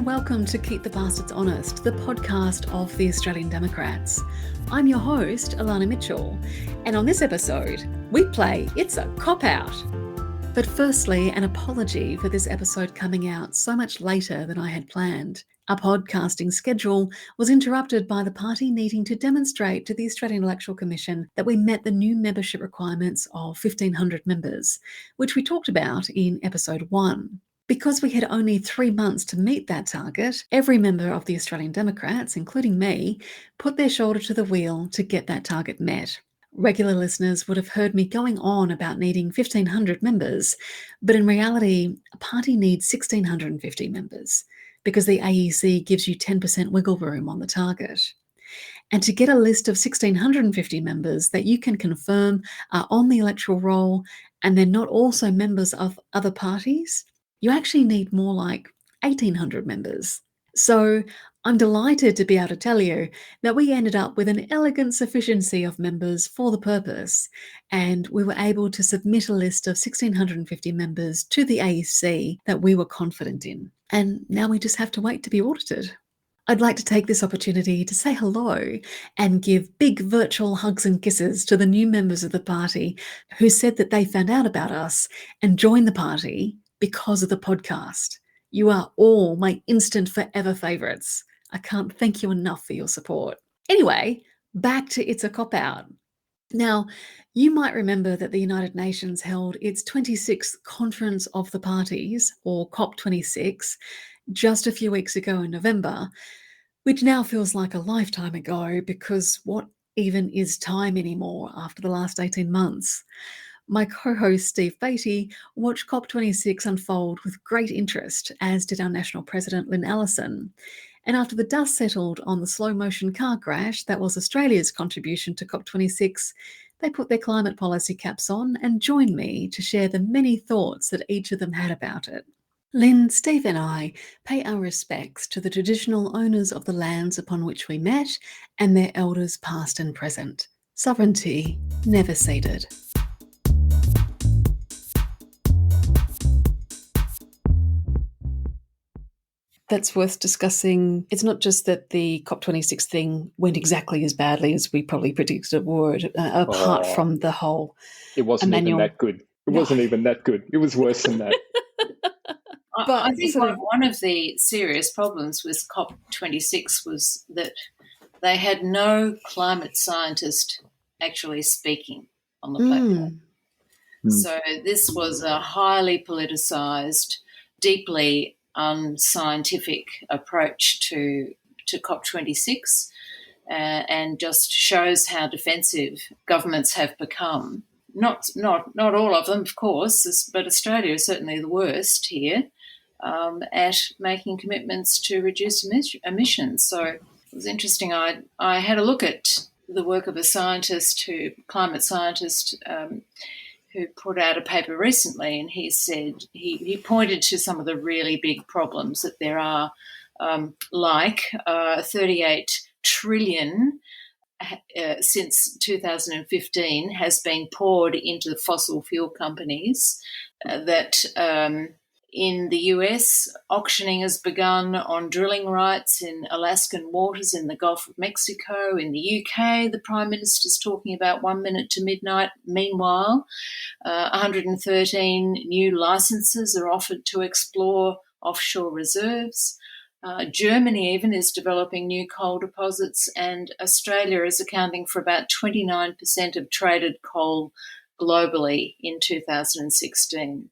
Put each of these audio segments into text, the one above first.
welcome to Keep the Bastards Honest, the podcast of the Australian Democrats. I'm your host, Elana Mitchell, and on this episode, we play It's a Cop-Out. But firstly, an apology for this episode coming out so much later than I had planned. Our podcasting schedule was interrupted by the party needing to demonstrate to the Australian Electoral Commission that we met the new membership requirements of 1,500 members, which we talked about in episode 1. Because we had only 3 months to meet that target, every member of the Australian Democrats, including me, put their shoulder to the wheel to get that target met. Regular listeners would have heard me going on about needing 1,500 members, but in reality, a party needs 1,650 members because the AEC gives you 10% wiggle room on the target. And to get a list of 1,650 members that you can confirm are on the electoral roll and they're not also members of other parties, you actually need more like 1,800 members. So I'm delighted to be able to tell you that we ended up with an elegant sufficiency of members for the purpose, and we were able to submit a list of 1,650 members to the AEC that we were confident in. And now we just have to wait to be audited. I'd like to take this opportunity to say hello and give big virtual hugs and kisses to the new members of the party who said that they found out about us and joined the party because of the podcast. You are all my instant forever favourites. I can't thank you enough for your support. Anyway, back to It's a Cop-Out. Now, you might remember that the United Nations held its 26th Conference of the Parties, or COP26, just a few weeks ago in November, which now feels like a lifetime ago because what even is time anymore after the last 18 months? My co-host Steve Baty watched COP26 unfold with great interest, as did our national president Lyn Allison. And after the dust settled on the slow-motion car crash that was Australia's contribution to COP26, they put their climate policy caps on and joined me to share the many thoughts that each of them had about it. Lyn, Steve and I pay our respects to the traditional owners of the lands upon which we met and their elders past and present. Sovereignty never ceded. That's worth discussing. It's not just that the COP26 thing went exactly as badly as we probably predicted it would, apart from the whole It wasn't even that good. It wasn't even that good. It was worse than that. But I think one of the serious problems with COP26 was that they had no climate scientist actually speaking on the platform. So this was a highly politicised, deeply unscientific approach to COP26 and just shows how defensive governments have become. Not all of them, of course, but Australia is certainly the worst here at making commitments to reduce emissions. So it was interesting. I had a look at the work of a climate scientist, who put out a paper recently, and he said he pointed to some of the really big problems that there are, like 38 trillion since 2015 has been poured into the fossil fuel companies, that in the US, auctioning has begun on drilling rights in Alaskan waters in the Gulf of Mexico. In the UK, the Prime Minister's talking about 1 minute to midnight. Meanwhile, 113 new licences are offered to explore offshore reserves. Germany even is developing new coal deposits, and Australia is accounting for about 29% of traded coal globally in 2016.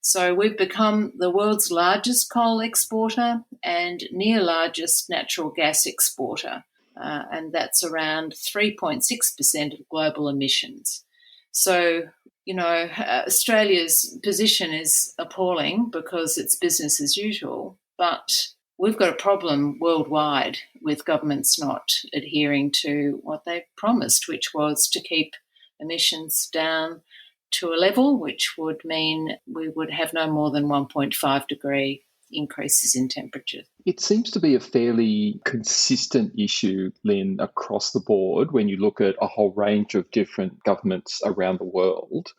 So we've become the world's largest coal exporter and near largest natural gas exporter, and that's around 3.6% of global emissions. So, Australia's position is appalling because it's business as usual, but we've got a problem worldwide with governments not adhering to what they promised, which was to keep emissions down to a level which would mean we would have no more than 1.5 degree increases in temperature. It seems to be a fairly consistent issue, Lyn, across the board when you look at a whole range of different governments around the world.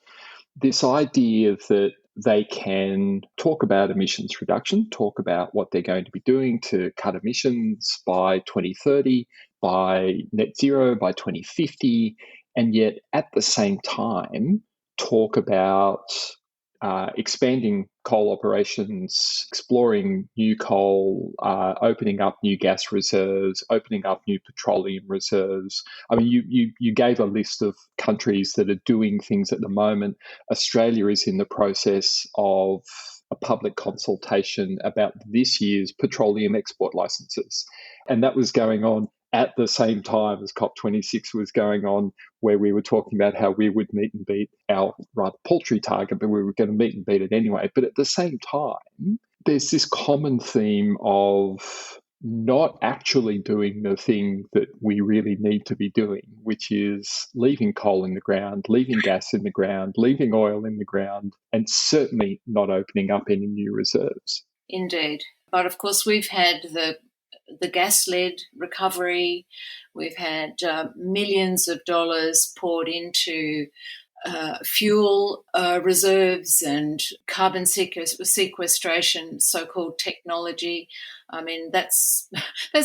This idea that they can talk about emissions reduction, talk about what they're going to be doing to cut emissions by 2030, by net zero by 2050, and yet at the same time talk about expanding coal operations, exploring new coal, opening up new gas reserves, opening up new petroleum reserves. I mean, you gave a list of countries that are doing things at the moment. Australia is in the process of a public consultation about this year's petroleum export licenses. And that was going on at the same time as COP26 was going on, where we were talking about how we would meet and beat our rather paltry target, but we were going to meet and beat it anyway. But at the same time, there's this common theme of not actually doing the thing that we really need to be doing, which is leaving coal in the ground, leaving gas in the ground, leaving oil in the ground, and certainly not opening up any new reserves. Indeed. But of course, we've had the gas-led recovery. We've had millions of dollars poured into fuel reserves and carbon sequestration, so-called technology. I mean, that's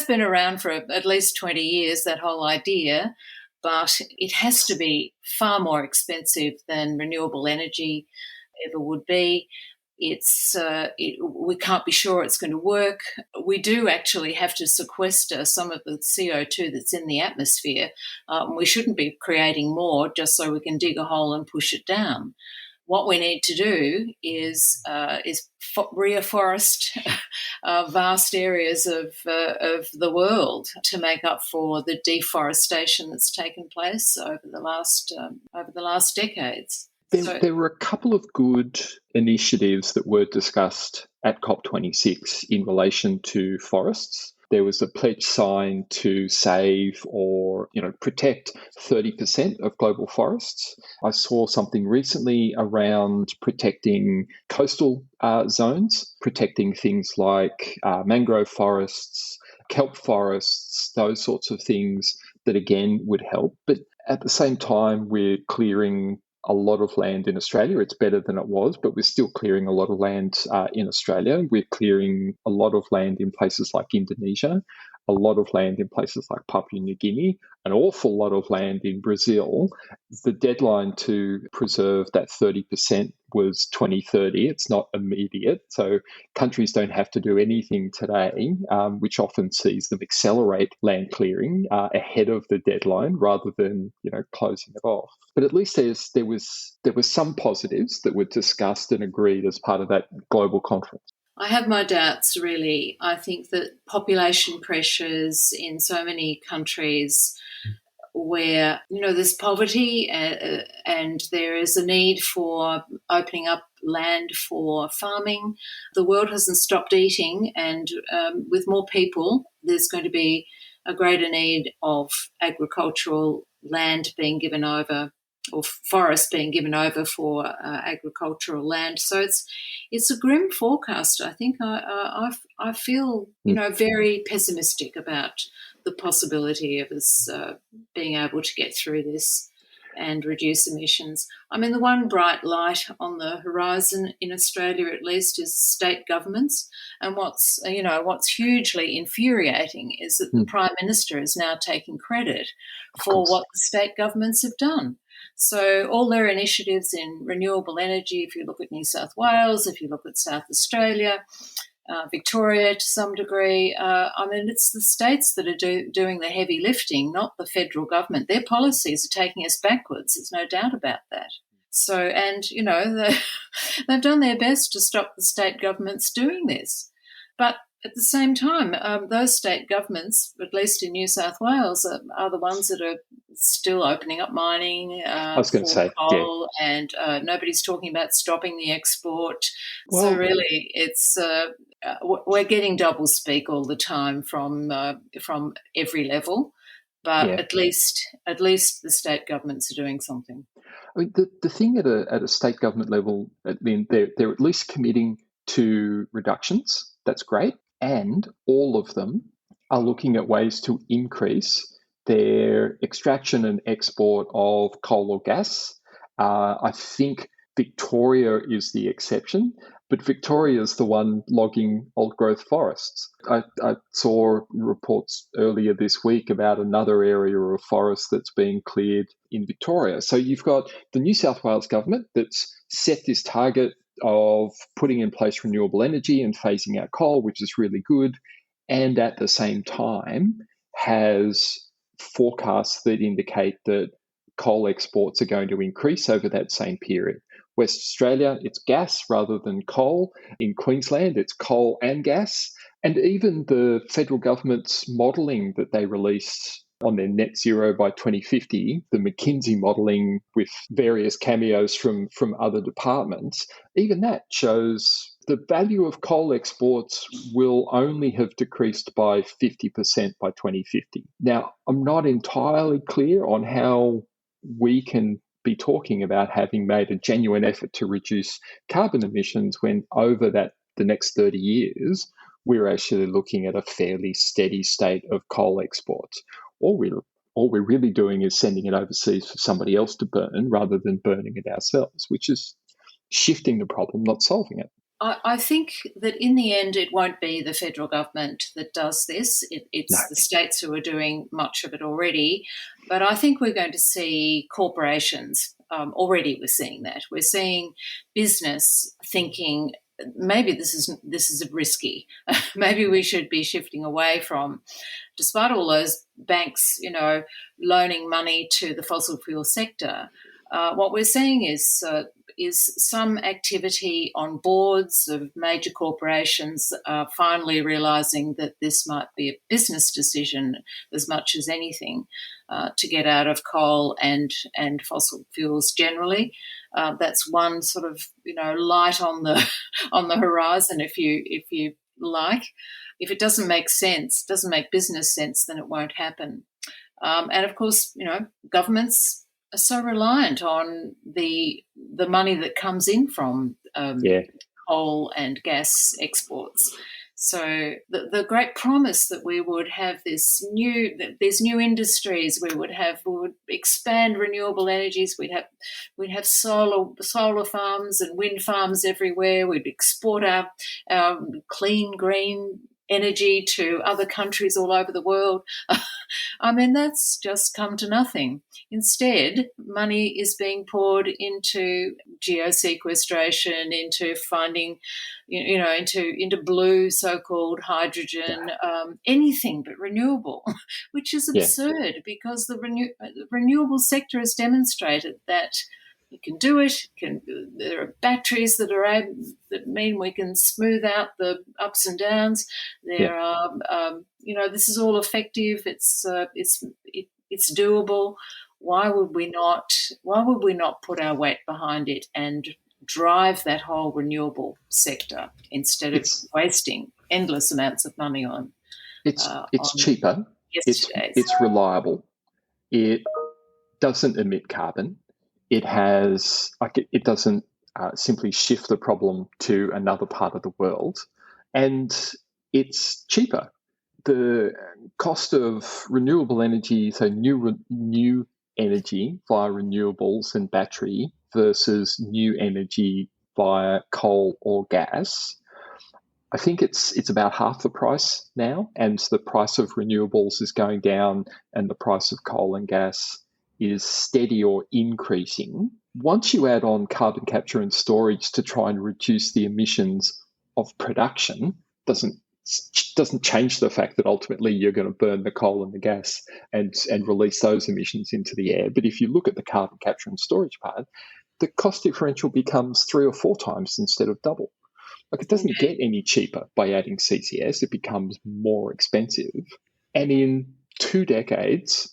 been around for at least 20 years, that whole idea, but it has to be far more expensive than renewable energy ever would be. We can't be sure it's going to work. We do actually have to sequester some of the CO2 that's in the atmosphere. We shouldn't be creating more just so we can dig a hole and push it down. What we need to do is reforest vast areas of the world to make up for the deforestation that's taken place over the last decades. There were a couple of good initiatives that were discussed at COP26 in relation to forests. There was a pledge signed to save or protect 30% of global forests. I saw something recently around protecting coastal zones, protecting things like mangrove forests, kelp forests, those sorts of things that again would help. But at the same time, we're clearing a lot of land in Australia. It's better than it was, but we're still clearing a lot of land in Australia. We're clearing a lot of land in places like Indonesia, a lot of land in places like Papua New Guinea, an awful lot of land in Brazil. The deadline to preserve that 30% was 2030. It's not immediate. So countries don't have to do anything today, which often sees them accelerate land clearing ahead of the deadline rather than, closing it off. But at least there was some positives that were discussed and agreed as part of that global conference. I have my doubts, really. I think that population pressures in so many countries where, there's poverty and there is a need for opening up land for farming. The world hasn't stopped eating, and with more people, there's going to be a greater need of agricultural land being given over, or forests being given over for agricultural land. So it's a grim forecast. I think I feel very pessimistic about the possibility of us being able to get through this and reduce emissions. I mean, the one bright light on the horizon in Australia, at least, is state governments. And what's hugely infuriating is that the Prime Minister is now taking credit for what the state governments have done. So all their initiatives in renewable energy, if you look at New South Wales, if you look at South Australia, Victoria to some degree, it's the states that are doing the heavy lifting, not the federal government. Their policies are taking us backwards. There's no doubt about that. So, and, they've done their best to stop the state governments doing this. But at the same time, those state governments, at least in New South Wales, are the ones that are still opening up mining for coal, and nobody's talking about stopping the export. Well, so really, it's we're getting double speak all the time from every level. But at least the state governments are doing something. I mean, the thing at a state government level, I mean, they're at least committing to reductions. That's great. And all of them are looking at ways to increase their extraction and export of coal or gas. I think Victoria is the exception, but Victoria is the one logging old-growth forests. I saw reports earlier this week about another area of forest that's being cleared in Victoria. So you've got the New South Wales government that's set this target of putting in place renewable energy and phasing out coal, which is really good, and at the same time has forecasts that indicate that coal exports are going to increase over that same period. West Australia, it's gas rather than coal. In Queensland, it's coal and gas. And even the federal government's modelling that they released on their net zero by 2050, the McKinsey modelling with various cameos from other departments, even that shows the value of coal exports will only have decreased by 50% by 2050. Now, I'm not entirely clear on how we can be talking about having made a genuine effort to reduce carbon emissions when over the next 30 years, we're actually looking at a fairly steady state of coal exports. All we're really doing is sending it overseas for somebody else to burn rather than burning it ourselves, which is shifting the problem, not solving it. I think that in the end, it won't be the federal government that does this. It's the states who are doing much of it already. But I think we're going to see corporations. Already we're seeing that. We're seeing business thinking, maybe this is risky. Maybe we should be shifting away from, despite all those banks, loaning money to the fossil fuel sector. What we're seeing is some activity on boards of major corporations finally realising that this might be a business decision as much as anything to get out of coal and fossil fuels generally. That's one sort of light on the horizon, if you like. If it doesn't make sense, doesn't make business sense, then it won't happen. And of course, governments are so reliant on the money that comes in from coal and gas exports. So the great promise that we would have these new industries, we would expand renewable energies, we'd have solar farms and wind farms everywhere, we'd export our clean green energy to other countries all over the world. I mean, that's just come to nothing. Instead, money is being poured into geosequestration, into finding, into blue so-called hydrogen, anything but renewable, which is absurd because the renewable sector has demonstrated that you can do it. There are batteries that mean we can smooth out the ups and downs. There are, this is all effective. It's doable. Why would we not put our weight behind it and drive that whole renewable sector instead of wasting endless amounts of money on? It's cheaper. It's reliable. It doesn't emit carbon. It doesn't simply shift the problem to another part of the world, and it's cheaper. The cost of renewable energy, so new energy via renewables and battery versus new energy via coal or gas, I think it's about half the price now, and the price of renewables is going down and the price of coal and gas is steady or increasing. Once you add on carbon capture and storage to try and reduce the emissions of production, doesn't change the fact that ultimately you're going to burn the coal and the gas and release those emissions into the air. But if you look at the carbon capture and storage part, the cost differential becomes 3 or 4 times instead of double. Like, it doesn't get any cheaper by adding CCS. It becomes more expensive. And in 3 decades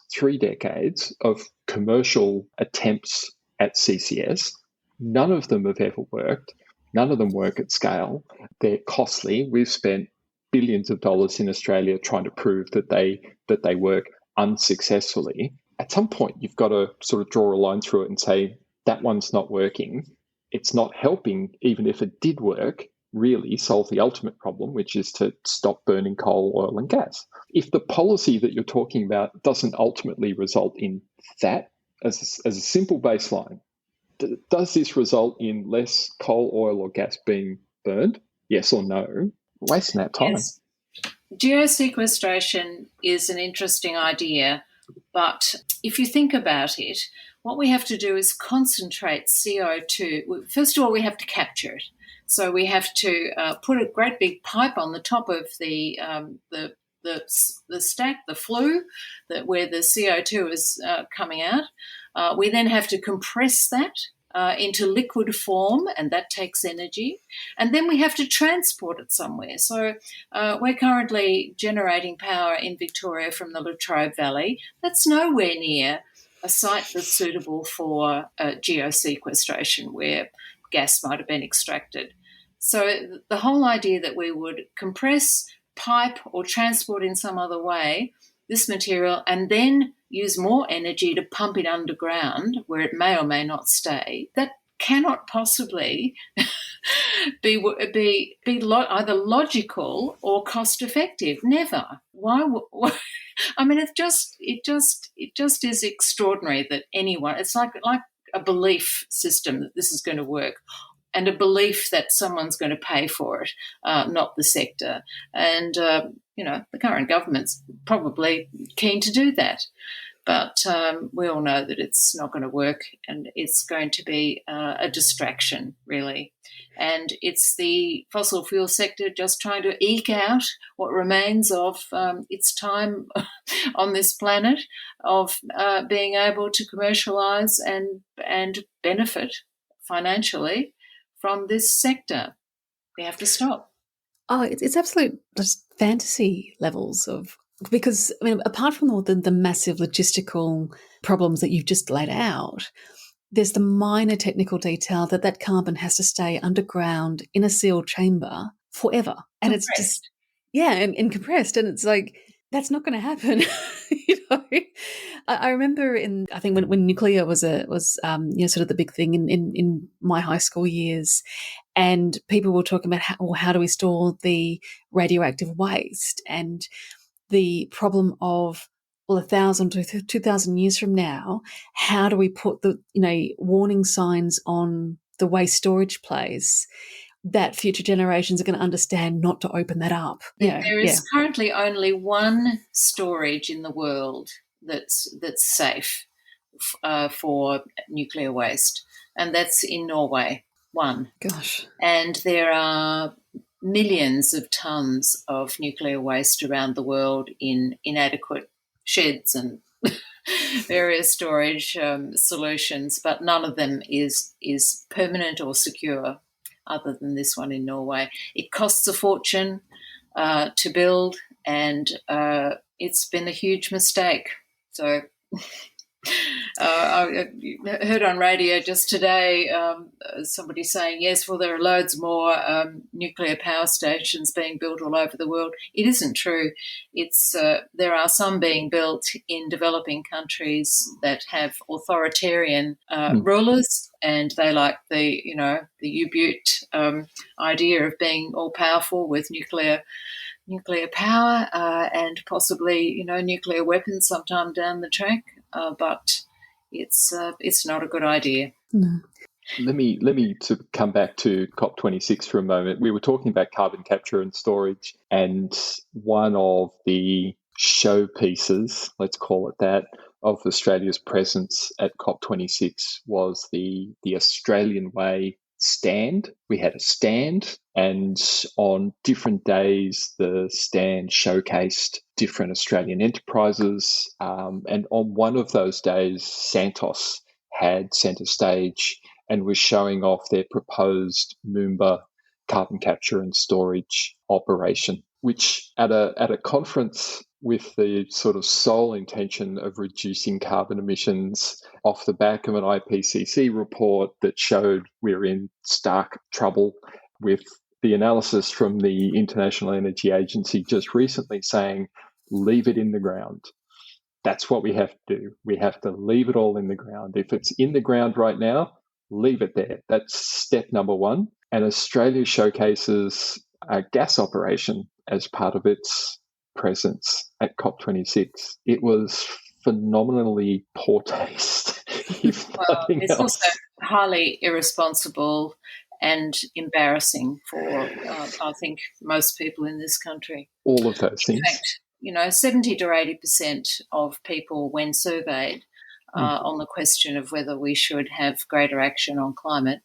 of commercial attempts at CCS, none of them have ever worked. None of them work at scale. They're costly. We've spent billions of dollars in Australia trying to prove that they work unsuccessfully. At some point, you've got to sort of draw a line through it and say, that one's not working. It's not helping, even if it did work, really solve the ultimate problem, which is to stop burning coal, oil and gas. If the policy that you're talking about doesn't ultimately result in that as a simple baseline, does this result in less coal, oil or gas being burned? Yes or no? Wasting that time. Yes. Geosequestration is an interesting idea, but if you think about it, what we have to do is concentrate CO2. First of all, we have to capture it. So we have to put a great big pipe on the top of the stack, the flue, where the CO2 is coming out. We then have to compress that into liquid form, and that takes energy. And then we have to transport it somewhere. So we're currently generating power in Victoria from the Latrobe Valley. That's nowhere near a site that's suitable for geosequestration, where gas might have been extracted. So the whole idea that we would compress, pipe or transport in some other way this material and then use more energy to pump it underground where it may or may not stay, that cannot possibly be either logical or cost effective. Never. Why? I mean, it just is extraordinary that anyone. It's like a belief system that this is going to work, and a belief that someone's going to pay for it, not the sector. And the current government's probably keen to do that. But we all know that it's not going to work, and it's going to be a distraction, really. And it's the fossil fuel sector just trying to eke out what remains of its time on this planet, of being able to commercialise and benefit financially from this sector. We have to stop. Oh, it's absolute just fantasy levels of. Because, I mean, apart from all the massive logistical problems that you've just laid out, there's the minor technical detail that carbon has to stay underground in a sealed chamber forever. And compressed. It's just, and compressed. And it's like, that's not going to happen. I remember I think when nuclear was sort of the big thing in my high school years, and people were talking about how do we store the radioactive waste, and the problem of 1,000 to 2,000 years from now, how do we put the warning signs on the waste storage place that future generations are going to understand not to open that up? There is currently only one storage in the world that's safe for nuclear waste, and that's in Norway. One. Gosh. And there are millions of tons of nuclear waste around the world in inadequate sheds and various storage solutions, but none of them is permanent or secure other than this one in Norway. It costs a fortune to build, and it's been a huge mistake. So I heard on radio just today somebody saying, yes, well, there are loads more nuclear power stations being built all over the world. It isn't true. It's there are some being built in developing countries that have authoritarian rulers, and they like the U-Butte idea of being all powerful with nuclear power and possibly nuclear weapons sometime down the track. But it's not a good idea. No. Let me to come back to COP26 for a moment. We were talking about carbon capture and storage, and one of the showpieces, let's call it that, of Australia's presence at COP26 was the Australian Way stand. We had a stand, and on different days the stand showcased different Australian enterprises, and on one of those days Santos had centre stage and was showing off their proposed Moomba carbon capture and storage operation, which at a conference with the sort of sole intention of reducing carbon emissions off the back of an IPCC report that showed we're in stark trouble, with the analysis from the International Energy Agency just recently saying, leave it in the ground. That's what we have to do. We have to leave it all in the ground. If it's in the ground right now, leave it there. That's step number one. And Australia showcases a gas operation as part of its presence at COP26. It was phenomenally poor taste. Well, it's also highly irresponsible and embarrassing for, I think, most people in this country. All of those things. In fact, 70 to 80% of people, when surveyed on the question of whether we should have greater action on climate,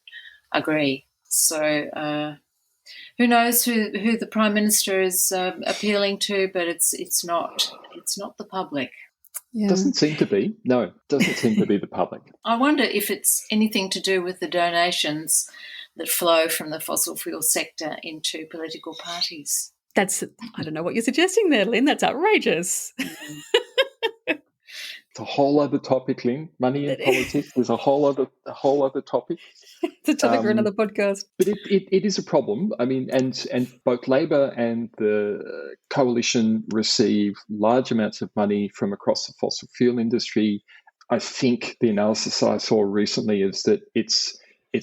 agree. So who knows who the Prime Minister is appealing to, but it's not the public. Yeah. Doesn't seem to be. No, doesn't seem to be the public. I wonder if it's anything to do with the donations that flow from the fossil fuel sector into political parties. I don't know what you're suggesting there, Lyn. That's outrageous. It's a whole other topic, Lyn. Money and politics is a whole other topic. It's a topic for another podcast. But it is a problem. I mean, and both Labor and the coalition receive large amounts of money from across the fossil fuel industry. I think the analysis I saw recently is that it's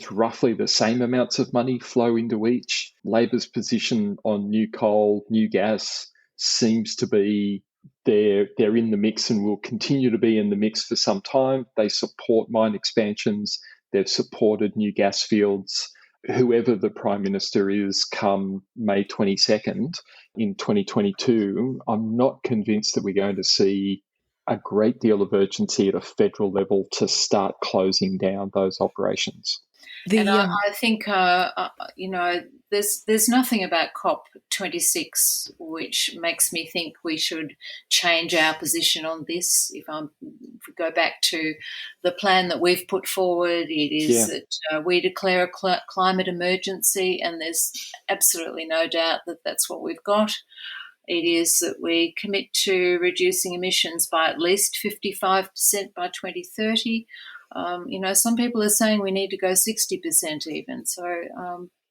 roughly the same amounts of money flow into each. Labor's position on new coal, new gas seems to be they're in the mix and will continue to be in the mix for some time. They support mine expansions. They've supported new gas fields. Whoever the Prime Minister is come May 22nd in 2022, I'm not convinced that we're going to see a great deal of urgency at a federal level to start closing down those operations. I think, there's nothing about COP26 which makes me think we should change our position on this. If we go back to the plan that we've put forward, it is that we declare a climate emergency, and there's absolutely no doubt that that's what we've got. It is that we commit to reducing emissions by at least 55% by 2030. Some people are saying we need to go 60% even. So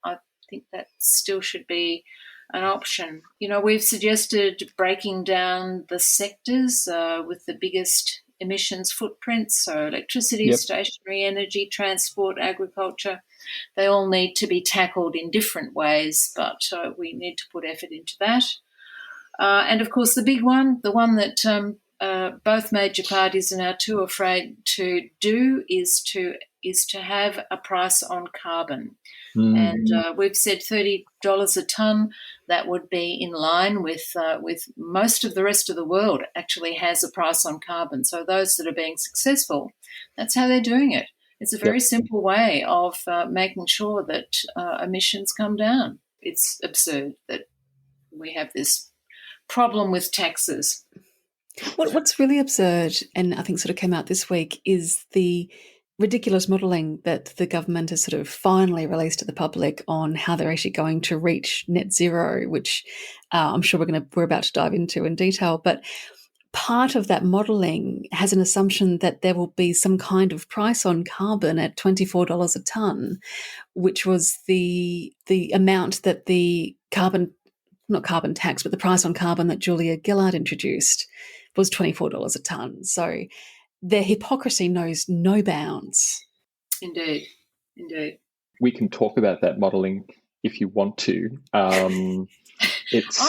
I think that still should be an option. We've suggested breaking down the sectors with the biggest emissions footprints, so electricity, stationary energy, transport, agriculture. They all need to be tackled in different ways, but we need to put effort into that. And, of course, the big one, the one that both major parties are now too afraid to do, is to have a price on carbon. And we've said $30 a tonne. That would be in line with most of the rest of the world actually has a price on carbon. So those that are being successful, that's how they're doing it. It's a very simple way of making sure that emissions come down. It's absurd that we have this problem with taxes. What's really absurd, and I think sort of came out this week, is the ridiculous modelling that the government has sort of finally released to the public on how they're actually going to reach net zero, which I'm sure we're about to dive into in detail. But part of that modelling has an assumption that there will be some kind of price on carbon at $24 a tonne, which was the amount that the not carbon tax, but the price on carbon that Julia Gillard introduced was $24 a tonne. So their hypocrisy knows no bounds. Indeed. We can talk about that modelling if you want to. It's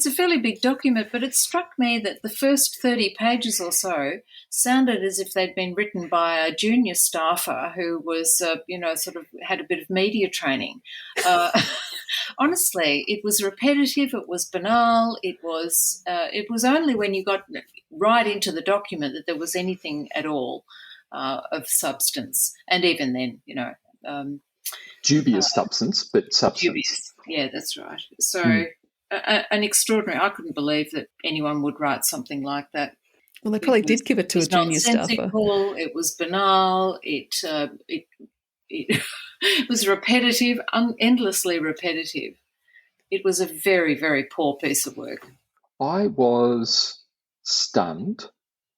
a fairly big document, but it struck me that the first 30 pages or so sounded as if they'd been written by a junior staffer who was, sort of had a bit of media training. Honestly, it was repetitive. It was banal. It was only when you got right into the document that there was anything at all of substance, and even then, dubious substance, but substance. Dubious. Yeah, that's right. So an extraordinary. I couldn't believe that anyone would write something like that. Well, they probably did give it to a junior staffer. It was banal. It was repetitive, endlessly repetitive. It was a very, very poor piece of work. I was stunned,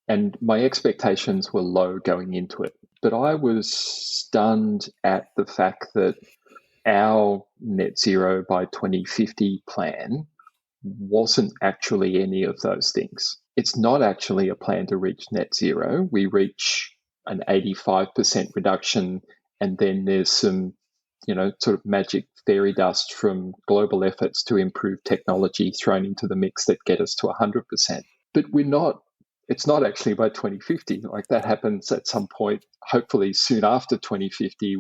and my expectations were low going into it. But I was stunned at the fact that our net zero by 2050 plan wasn't actually any of those things. It's not actually a plan to reach net zero. We reach an 85% reduction, and then there's some, sort of magic fairy dust from global efforts to improve technology thrown into the mix that get us to 100%. But we're not it's not actually by 2050. Like that happens at some point, hopefully soon after 2050,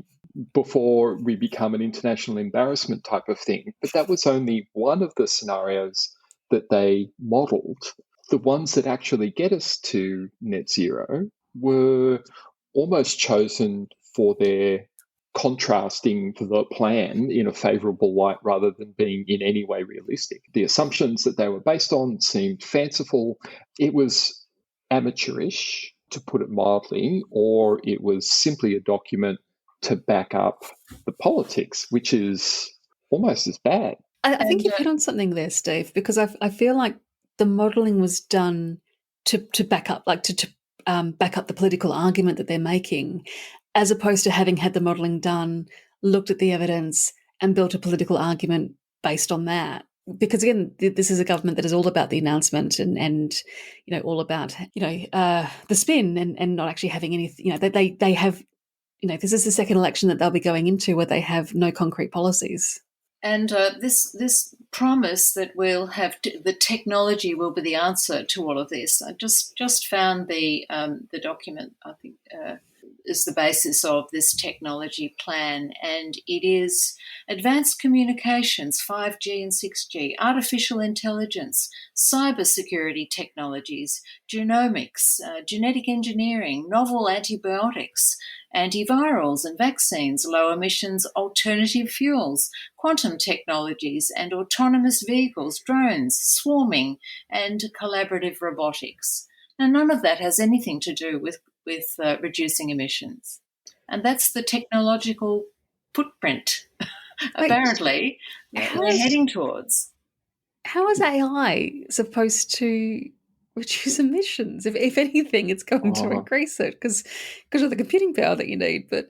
before we become an international embarrassment type of thing. But that was only one of the scenarios that they modelled. The ones that actually get us to net zero were almost chosen for their contrasting the plan in a favourable light rather than being in any way realistic. The assumptions that they were based on seemed fanciful. It was amateurish, to put it mildly, or it was simply a document to back up the politics, which is almost as bad. I think you've hit on something there, Steve, because I feel like the modelling was done to back up, like to back up the political argument that they're making, as opposed to having had the modelling done, looked at the evidence and built a political argument based on that. Because again, this is a government that is all about the announcement and all about the spin and not actually having anything. They have, this is the second election that they'll be going into where they have no concrete policies. And this promise that we'll have the technology will be the answer to all of this. I just found the document. I think is the basis of this technology plan, and it is advanced communications, 5G and 6G, artificial intelligence, cybersecurity technologies, genomics, genetic engineering, novel antibiotics, antivirals and vaccines, low emissions alternative fuels, quantum technologies and autonomous vehicles, drones, swarming and collaborative robotics. Now, none of that has anything to do with reducing emissions. And that's the technological footprint, apparently, that we're heading towards. How is AI supposed to reduce emissions? If anything, it's going to increase it because of the computing power that you need. But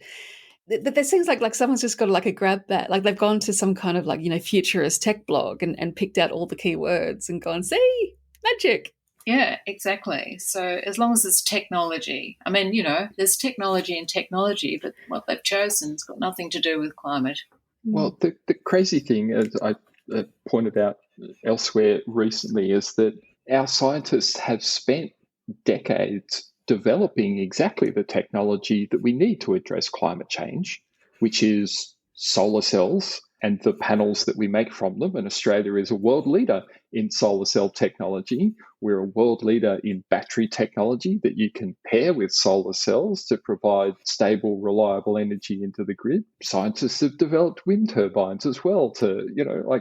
there seems like someone's just got a grab bag. Like they've gone to some kind of futurist tech blog and picked out all the keywords and gone, see, magic. Yeah, exactly. So as long as it's technology, I mean, there's technology and technology, but what they've chosen has got nothing to do with climate. Well, the crazy thing, as I pointed out elsewhere recently, is that our scientists have spent decades developing exactly the technology that we need to address climate change, which is solar cells and the panels that we make from them. And Australia is a world leader in solar cell technology. We're a world leader in battery technology that you can pair with solar cells to provide stable, reliable energy into the grid. Scientists have developed wind turbines as well to,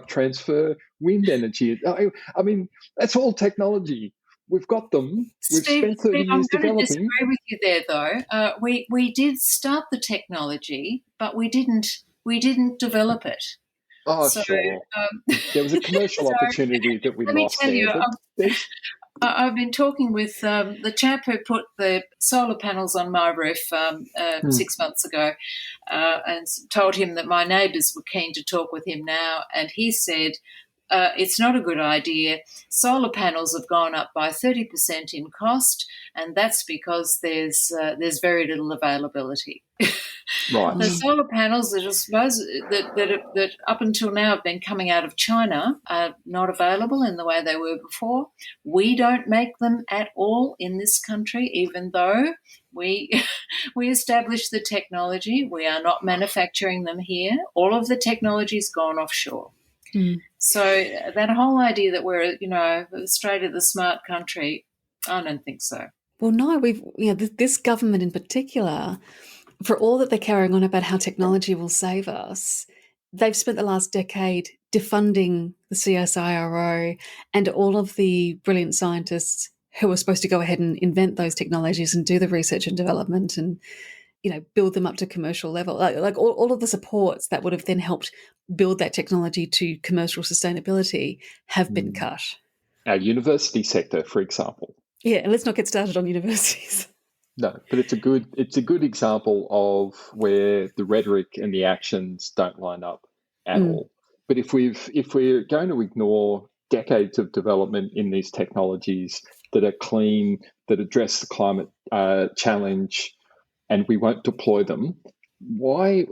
transfer wind energy. I mean, that's all technology. We've got them. We've spent 30 years I'm developing. going to disagree with you there, though. We did start the technology, but we didn't develop it. Oh, so, sure. There was a commercial opportunity that we lost there. Let me tell you, I've been talking with the chap who put the solar panels on my roof 6 months ago and told him that my neighbours were keen to talk with him now, and he said, it's not a good idea. Solar panels have gone up by 30% in cost, and that's because there's very little availability. Right. The solar panels that are supposed that up until now have been coming out of China are not available in the way they were before. We don't make them at all in this country, even though we established the technology. We are not manufacturing them here. All of the technology's gone offshore. So that whole idea that we're, Australia the smart country, I don't think so. Well, no, this government in particular, for all that they're carrying on about how technology will save us, they've spent the last decade defunding the CSIRO and all of the brilliant scientists who were supposed to go ahead and invent those technologies and do the research and development and, build them up to commercial level. Like all of the supports that would have then helped build that technology to commercial sustainability have been cut. Our university sector, for example. Yeah, and let's not get started on universities. No, but it's a good example of where the rhetoric and the actions don't line up at all. But if we're going to ignore decades of development in these technologies that are clean, that address the climate challenge, and we won't deploy them, why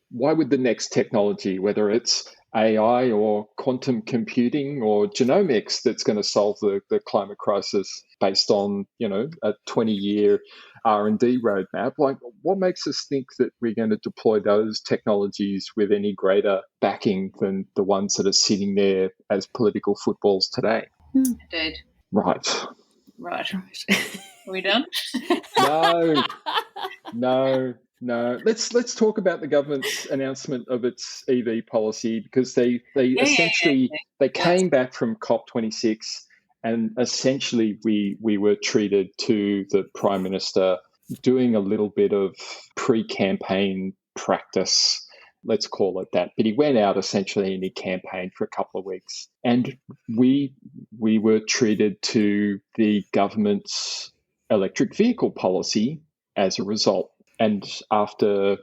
would the next technology, whether it's AI or quantum computing or genomics that's going to solve the climate crisis based on, a 20-year R&D roadmap. Like, what makes us think that we're going to deploy those technologies with any greater backing than the ones that are sitting there as political footballs today? Indeed. Right. Are we done? No. Let's talk about the government's announcement of its EV policy, because they essentially they came back from COP26, and essentially we were treated to the Prime Minister doing a little bit of pre-campaign practice, let's call it that. But he went out essentially and he campaigned for a couple of weeks, and we were treated to the government's electric vehicle policy as a result. And after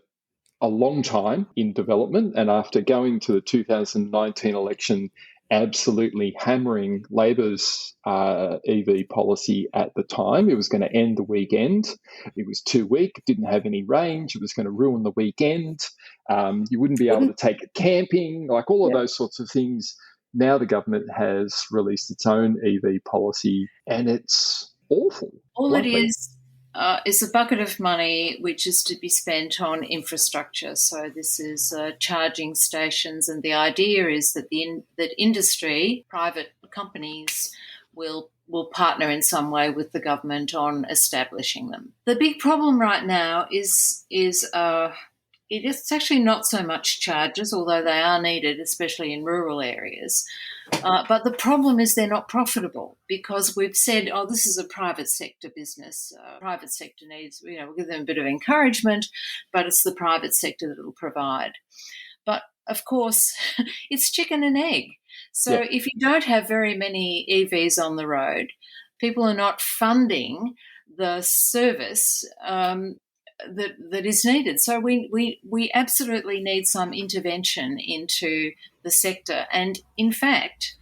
a long time in development, and after going to the 2019 election absolutely hammering Labor's EV policy at the time, it was going to end the weekend. It was too weak, it didn't have any range, it was going to ruin the weekend. You wouldn't be able to take it camping, like all of those sorts of things. Now the government has released its own EV policy, and it's awful. All it is a bucket of money which is to be spent on infrastructure. So this is charging stations, and the idea is that that industry, private companies, will partner in some way with the government on establishing them. The big problem right now is it's actually not so much charges, although they are needed, especially in rural areas. But the problem is they're not profitable, because we've said, this is a private sector business. Private sector needs, we'll give them a bit of encouragement, but it's the private sector that will provide. But of course, it's chicken and egg. So if you don't have very many EVs on the road, people are not funding the service that is needed. So we absolutely need some intervention into the sector. And in fact,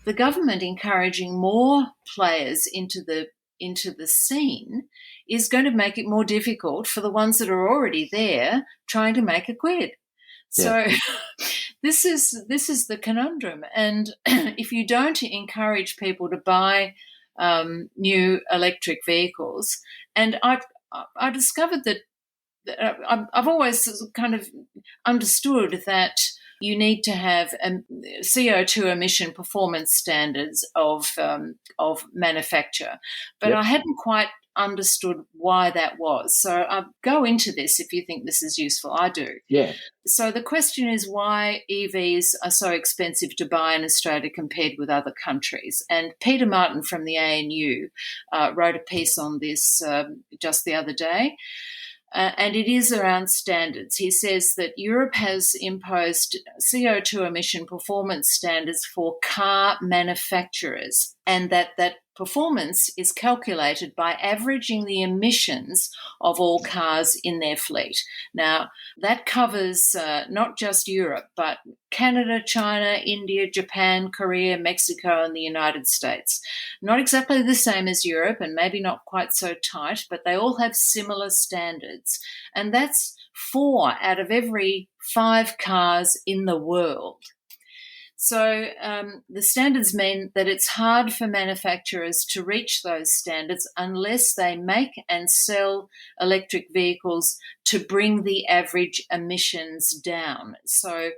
the government encouraging more players into the scene is going to make it more difficult for the ones that are already there trying to make a quid. So this is the conundrum. And if you don't encourage people to buy new electric vehicles, and I discovered that I've always kind of understood that you need to have CO2 emission performance standards of manufacture, but I hadn't quite understood why that was. So I'll go into this if you think this is useful. I do. Yeah. So the question is why EVs are so expensive to buy in Australia compared with other countries. And Peter Martin from the ANU wrote a piece on this just the other day. And it is around standards. He says that Europe has imposed CO2 emission performance standards for car manufacturers, and that performance is calculated by averaging the emissions of all cars in their fleet. Now, that covers not just Europe, but Canada, China, India, Japan, Korea, Mexico, and the United States. Not exactly the same as Europe, and maybe not quite so tight, but they all have similar standards. And that's 4 out of every 5 cars in the world. So the standards mean that it's hard for manufacturers to reach those standards unless they make and sell electric vehicles to bring the average emissions down. So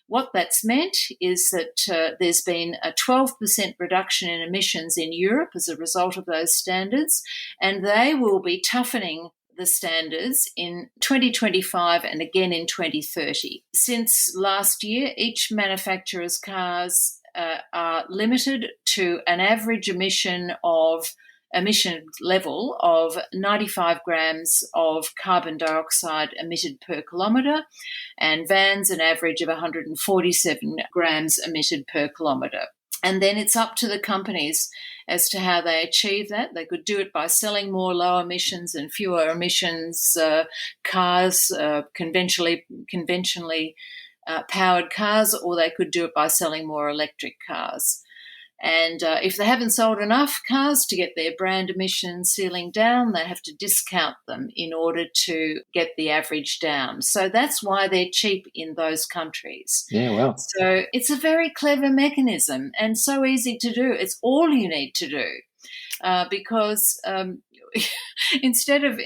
what that's meant is that there's been a 12% reduction in emissions in Europe as a result of those standards, and they will be toughening the standards in 2025 and again in 2030. Since last year, each manufacturer's cars are limited to an average emission level of 95 grams of carbon dioxide emitted per kilometre, and vans an average of 147 grams emitted per kilometre. And then it's up to the companies as to how they achieve that. They could do it by selling more low emissions and fewer emissions cars, conventionally powered cars, or they could do it by selling more electric cars. And if they haven't sold enough cars to get their brand emission ceiling down, they have to discount them in order to get the average down. So that's why they're cheap in those countries. Yeah, wow. So it's a very clever mechanism and so easy to do. It's all you need to do. Because instead of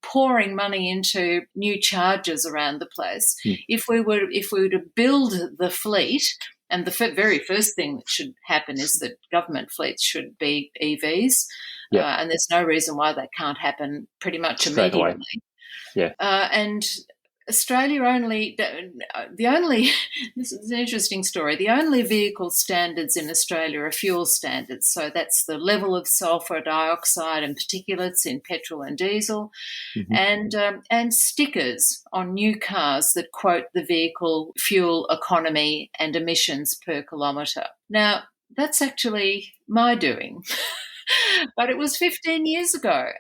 pouring money into new charges around the place, if we were to build the fleet, and the very first thing that should happen is that government fleets should be EVs, and there's no reason why that can't happen pretty much straight immediately. Away. Yeah, and Australia this is an interesting story, the only vehicle standards in Australia are fuel standards. So that's the level of sulphur dioxide and particulates in petrol and diesel, and stickers on new cars that quote the vehicle fuel economy and emissions per kilometre. Now, that's actually my doing. But it was 15 years ago.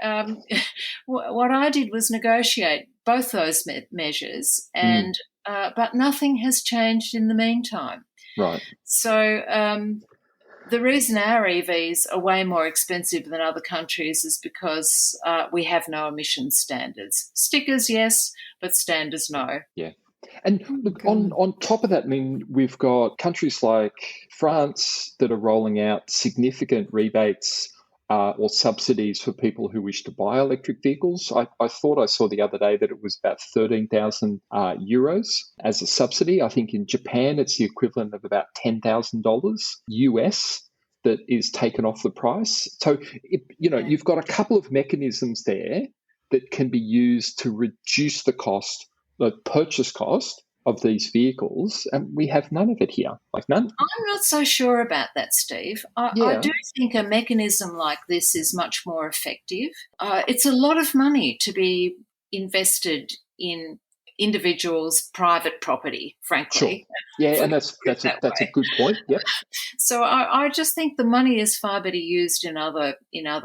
What I did was negotiate both those measures, and but nothing has changed in the meantime. Right. So the reason our EVs are way more expensive than other countries is because we have no emission standards. Stickers, yes, but standards, no. Yeah. And look, on top of that, I mean, we've got countries like France that are rolling out significant rebates or subsidies for people who wish to buy electric vehicles. I thought I saw the other day that it was about 13,000 euros as a subsidy. I think in Japan it's the equivalent of about $10,000 US that is taken off the price. So, you've got a couple of mechanisms there that can be used to reduce the cost, the purchase cost of these vehicles, and we have none of it here, like none. I'm not so sure about that, Steve. I do think a mechanism like this is much more effective. It's a lot of money to be invested in individuals' private property, frankly. Sure. Yeah, and that's a good point. Yep. So I just think the money is far better used in other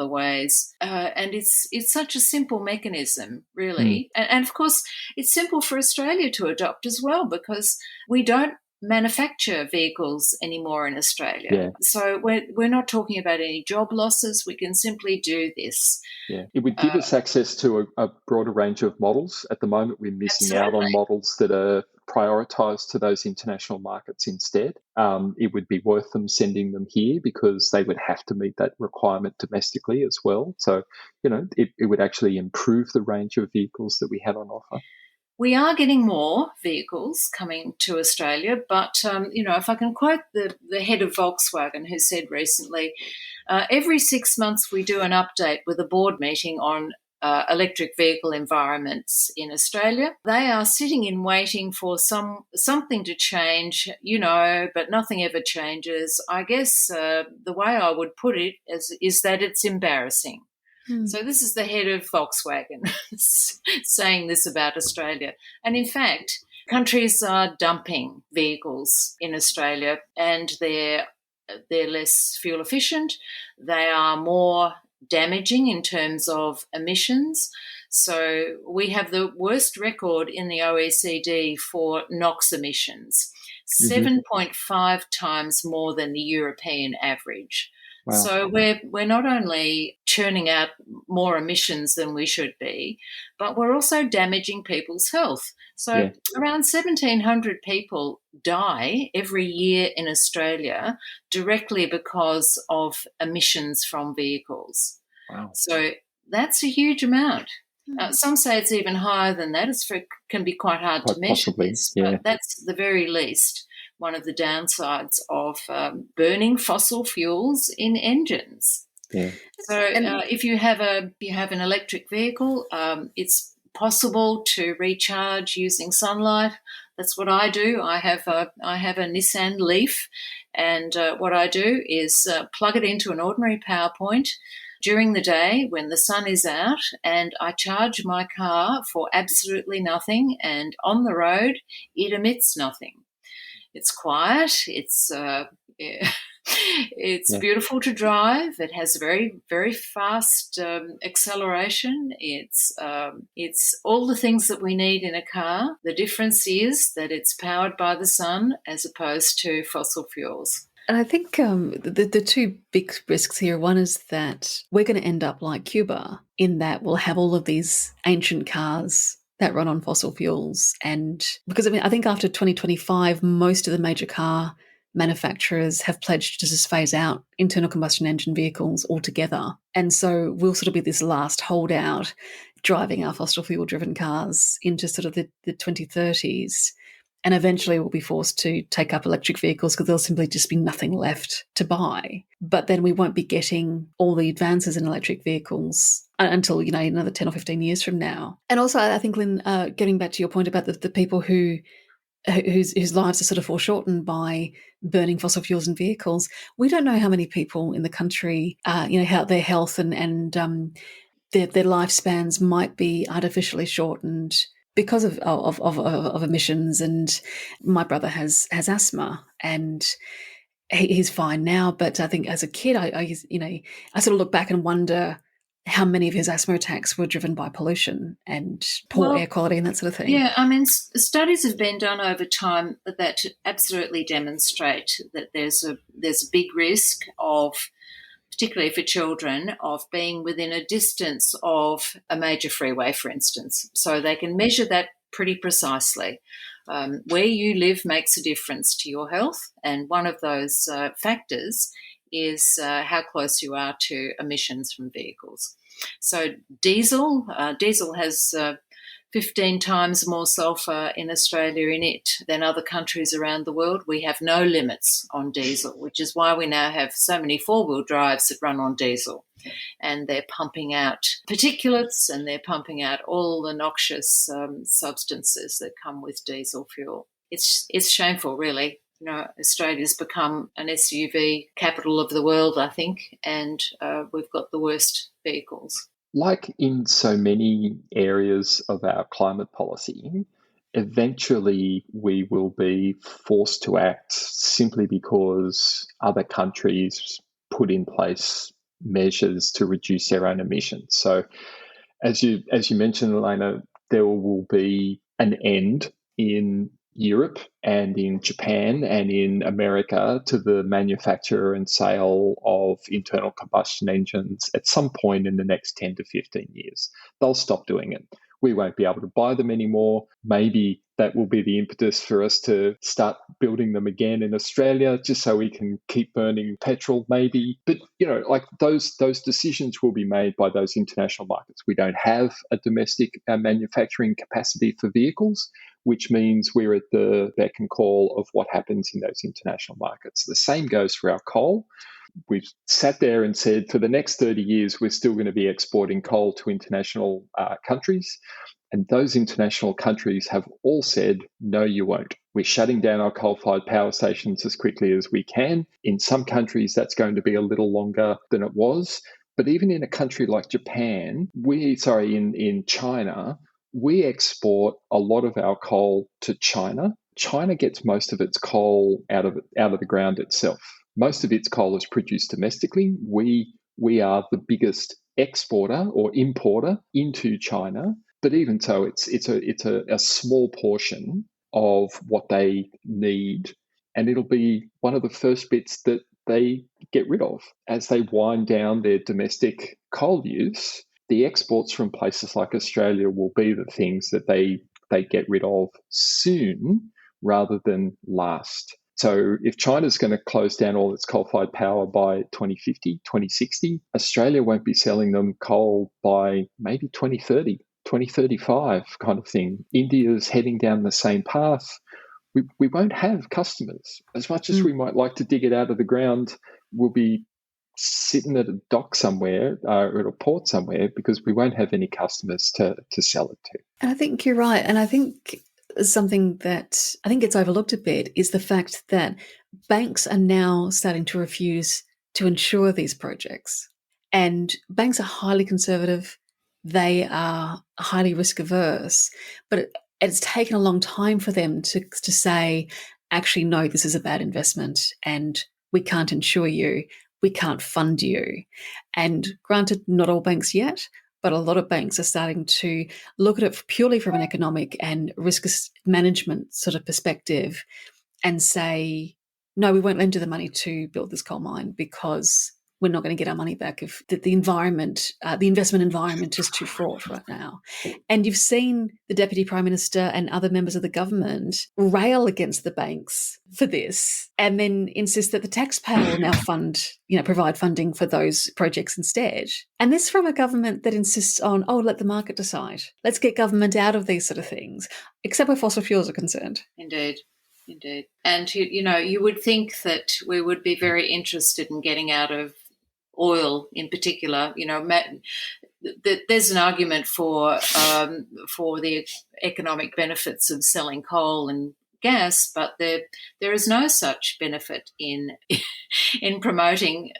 ways, and it's such a simple mechanism, really. And of course, it's simple for Australia to adopt as well, because we don't manufacture vehicles anymore in Australia. Yeah. So we're not talking about any job losses. We can simply do this. Yeah, it would give us access to a broader range of models. At the moment, we're missing out on models that are prioritised to those international markets instead. It would be worth them sending them here because they would have to meet that requirement domestically as well. So, it would actually improve the range of vehicles that we had on offer. We are getting more vehicles coming to Australia, but, if I can quote the head of Volkswagen, who said recently, every 6 months we do an update with a board meeting on electric vehicle environments in Australia. They are sitting in waiting for something to change, but nothing ever changes. I guess the way I would put it is that it's embarrassing. So this is the head of Volkswagen saying this about Australia. And in fact, countries are dumping vehicles in Australia, and they're less fuel efficient. They are more damaging in terms of emissions. So we have the worst record in the OECD for NOx emissions, 7.5 times more than the European average. Wow. So we're not only churning out more emissions than we should be, but we're also damaging people's health. So around 1,700 people die every year in Australia directly because of emissions from vehicles. Wow. So that's a huge amount. Some say it's even higher than that. It can be quite hard to measure this, but that's the very least one of the downsides of burning fossil fuels in engines. Yeah. So if you have an electric vehicle, it's possible to recharge using sunlight. That's what I do. I have a Nissan Leaf, and what I do is plug it into an ordinary power point during the day when the sun is out, and I charge my car for absolutely nothing, and on the road it emits nothing. It's quiet. It's beautiful to drive. It has very, very fast acceleration. It's all the things that we need in a car. The difference is that it's powered by the sun as opposed to fossil fuels. And I think the two big risks here, one is that we're going to end up like Cuba in that we'll have all of these ancient cars that run on fossil fuels. And because I think after 2025, most of the major car manufacturers have pledged to just phase out internal combustion engine vehicles altogether. And so we'll sort of be this last holdout driving our fossil fuel driven cars into sort of the 2030s. And eventually we'll be forced to take up electric vehicles because there'll simply just be nothing left to buy. But then we won't be getting all the advances in electric vehicles until, another 10 or 15 years from now. And also, I think, Lyn, getting back to your point about the people whose lives are sort of foreshortened by burning fossil fuels in vehicles, we don't know how many people in the country, how their health and their lifespans might be artificially shortened because of emissions. And my brother has asthma, and he's fine now. But I think as a kid, I sort of look back and wonder how many of his asthma attacks were driven by pollution and poor air quality and that sort of thing. Yeah, I mean, studies have been done over time that absolutely demonstrate that there's a big risk of, particularly for children, of being within a distance of a major freeway, for instance. So they can measure that pretty precisely. Where you live makes a difference to your health, and one of those factors is how close you are to emissions from vehicles. So diesel has 15 times more sulphur in Australia in it than other countries around the world. We have no limits on diesel, which is why we now have so many four-wheel drives that run on diesel. And they're pumping out particulates, and they're pumping out all the noxious substances that come with diesel fuel. It's shameful, really. Australia's become an SUV capital of the world, I think, and we've got the worst vehicles. Like in so many areas of our climate policy, eventually we will be forced to act simply because other countries put in place measures to reduce their own emissions. So as you mentioned, Elana, there will be an end in Europe and in Japan and in America to the manufacture and sale of internal combustion engines at some point in the next 10 to 15 years. They'll stop doing it. We won't be able to buy them anymore. Maybe that will be the impetus for us to start building them again in Australia, just so we can keep burning petrol, maybe. But, those decisions will be made by those international markets. We don't have a domestic manufacturing capacity for vehicles, which means we're at the beck and call of what happens in those international markets. The same goes for our coal. We've sat there and said for the next 30 years, we're still going to be exporting coal to international countries. And those international countries have all said, no, you won't. We're shutting down our coal-fired power stations as quickly as we can. In some countries, that's going to be a little longer than it was. But even in a country like Japan, in China, we export a lot of our coal to China. China gets most of its coal out of the ground itself. Most of its coal is produced domestically. We are the biggest exporter or importer into China, but even so, it's a small portion of what they need, and it'll be one of the first bits that they get rid of as they wind down their domestic coal use. The exports from places like Australia will be the things that they get rid of soon rather than last. So if China's going to close down all its coal-fired power by 2050, 2060, Australia won't be selling them coal by maybe 2030, 2035 kind of thing. India's heading down the same path. We won't have customers. As much as we might like to dig it out of the ground, we'll be sitting at a dock somewhere or at a port somewhere because we won't have any customers to sell it to. And I think you're right. And I think something that I think gets overlooked a bit is the fact that banks are now starting to refuse to insure these projects. And banks are highly conservative. They are highly risk averse. But it's taken a long time for them to say, actually, no, this is a bad investment and we can't insure you. We can't fund you. And granted, not all banks yet, but a lot of banks are starting to look at it purely from an economic and risk management sort of perspective and say, no, we won't lend you the money to build this coal mine because we're not going to get our money back if the environment, the investment environment is too fraught right now. And you've seen the Deputy Prime Minister and other members of the government rail against the banks for this and then insist that the taxpayer will now provide funding for those projects instead. And this from a government that insists on, let the market decide. Let's get government out of these sort of things, except where fossil fuels are concerned. Indeed. And, you would think that we would be very interested in getting out of oil in particular. There's an argument for the economic benefits of selling coal and gas, but there is no such benefit in promoting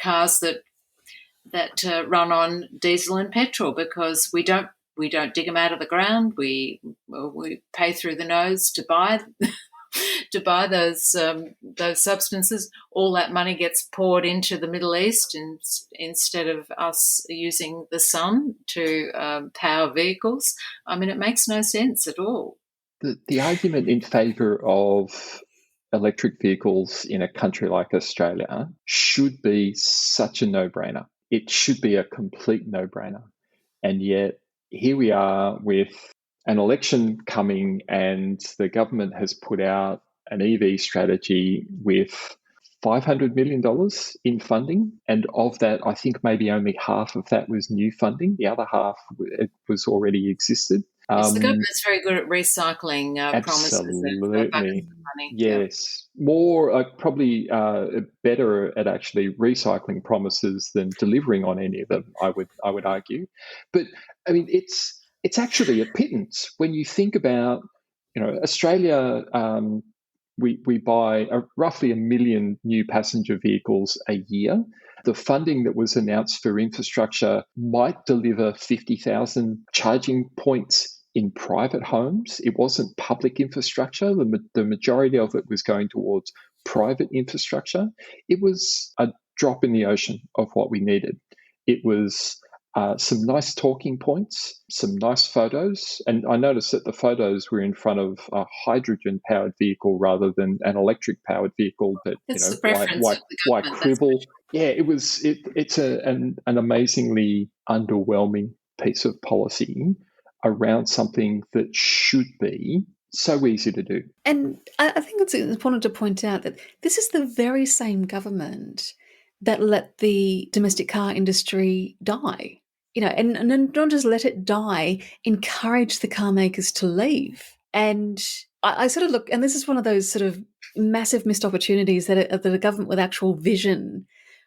cars that run on diesel and petrol, because we don't dig them out of the ground. We pay through the nose to buy those substances. All that money gets poured into the Middle East, instead of us using the sun to power vehicles. I mean, it makes no sense at all. The argument in favour of electric vehicles in a country like Australia should be such a no-brainer. It should be a complete no-brainer. And yet here we are with an election coming, and the government has put out an EV strategy with $500 million in funding. And of that, I think maybe only half of that was new funding. The other half was already existed. Yes, the government's very good at recycling promises. Absolutely. Yes. More, probably better at actually recycling promises than delivering on any of them, I would argue. But, I mean, it's actually a pittance when you think about, Australia, we buy roughly 1 million new passenger vehicles a year. The funding that was announced for infrastructure might deliver 50,000 charging points in private homes. It wasn't public infrastructure. The majority of it was going towards private infrastructure. It was a drop in the ocean of what we needed. It was some nice talking points, some nice photos. And I noticed that the photos were in front of a hydrogen-powered vehicle rather than an electric-powered vehicle. But why quibble? Yeah, it's an amazingly underwhelming piece of policy around something that should be so easy to do. And I think it's important to point out that this is the very same government that let the domestic car industry die, and not just let it die, encourage the car makers to leave. And I sort of look, and this is one of those sort of massive missed opportunities that a government with actual vision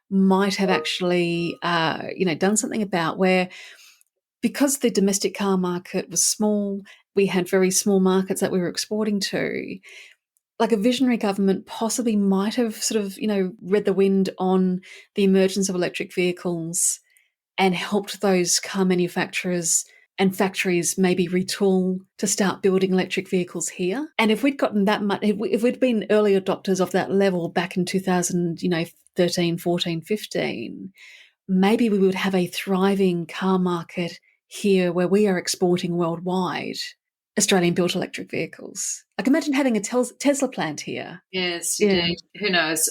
might have actually, done something about, where because the domestic car market was small, we had very small markets that we were exporting to. Like a visionary government possibly might have sort of, read the wind on the emergence of electric vehicles and helped those car manufacturers and factories maybe retool to start building electric vehicles here. And if we'd gotten that much, if we'd been early adopters of that level back in 2013, 14, 15, maybe we would have a thriving car market here where we are exporting worldwide Australian-built electric vehicles. Like, imagine having a Tesla plant here. Yes, indeed. Who knows?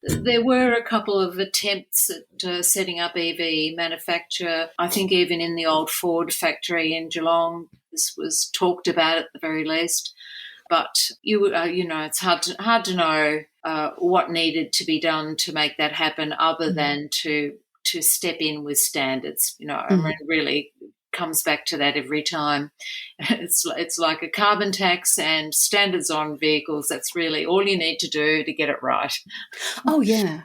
There were a couple of attempts at setting up EV manufacture. I think even in the old Ford factory in Geelong, this was talked about at the very least. But it's hard to know what needed to be done to make that happen, other than to step in with standards. I mean, really comes back to that every time. It's like a carbon tax and standards on vehicles. That's really all you need to do to get it right. Oh yeah.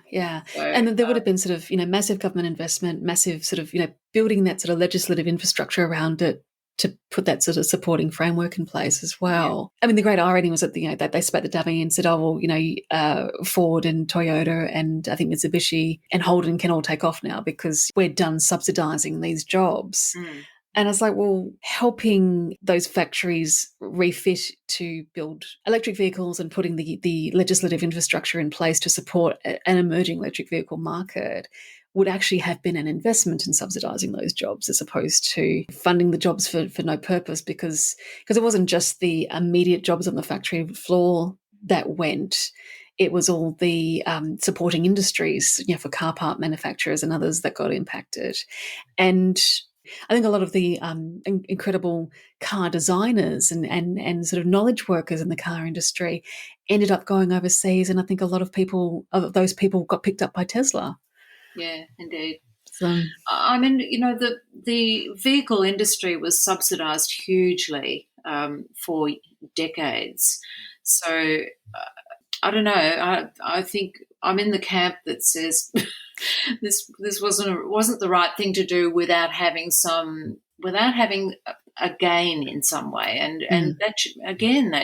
So, and there would have been sort of massive government investment, massive sort of building that sort of legislative infrastructure around it to put that sort of supporting framework in place as well. Yeah. I mean, the great irony was that that they spat the dummy and said, Ford and Toyota and I think Mitsubishi and Holden can all take off now because we're done subsidising these jobs. And I was like, well, helping those factories refit to build electric vehicles and putting the legislative infrastructure in place to support an emerging electric vehicle market would actually have been an investment in subsidising those jobs, as opposed to funding the jobs for no purpose, because it wasn't just the immediate jobs on the factory floor that went. it was all the supporting industries, for car part manufacturers and others that got impacted. And I think a lot of the incredible car designers and sort of knowledge workers in the car industry ended up going overseas, and I think a lot of those people got picked up by Tesla. Yeah, indeed. So, I mean, the vehicle industry was subsidised hugely for decades. So I don't know. I think I'm in the camp that says this wasn't the right thing to do without having a gain in some way, and that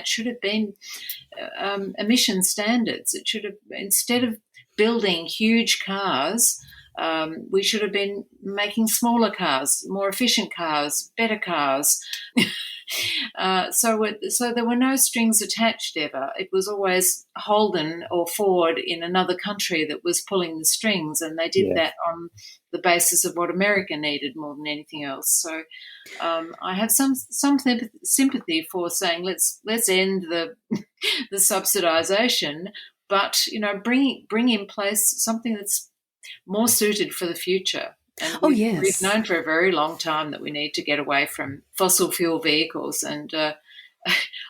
should have been emission standards. It should have, instead of building huge cars, we should have been making smaller cars, more efficient cars, better cars. So there were no strings attached ever. It was always Holden or Ford in another country that was pulling the strings, and they did that on the basis of what America needed more than anything else. So I have some sympathy for saying let's end the subsidisation, but bring in place something that's more suited for the future. And we've known for a very long time that we need to get away from fossil fuel vehicles. And